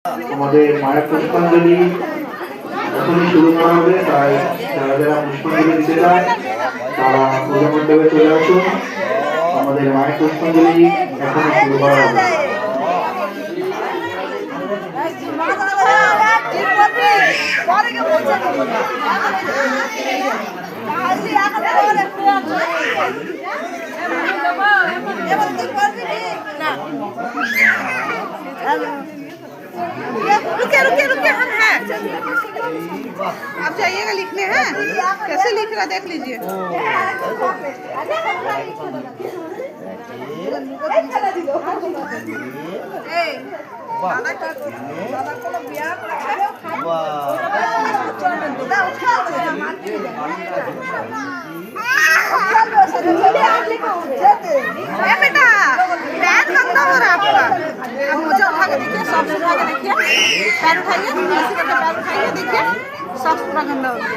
আমাদের মায়ের পুষ্পাঞ্জলি এখনই শুরু করা হবে, তাই যারা যারা পুষ্পাঞ্জলি দিতে চায় তারা পূজা মণ্ডপে চলে আসুন। আমাদের মায়ের পুষ্পাঞ্জলি এখনই শুরু করা হবে। रुके रुके रुके हम हैं। आप जाइएगा लिखने हैं, कैसे लिख रहा देख लीजिए। बेटा पैर गंदा हो रहा है आपका, अब मुझे उठा के देखिए, सॉक्स उठा के देखिए, पैर उठाइए, ऐसे करके पैर उठाइए, देखिए सॉक्स पूरा गंदा हो गया।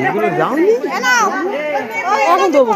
এগুলো যাওনি এখন দেবো।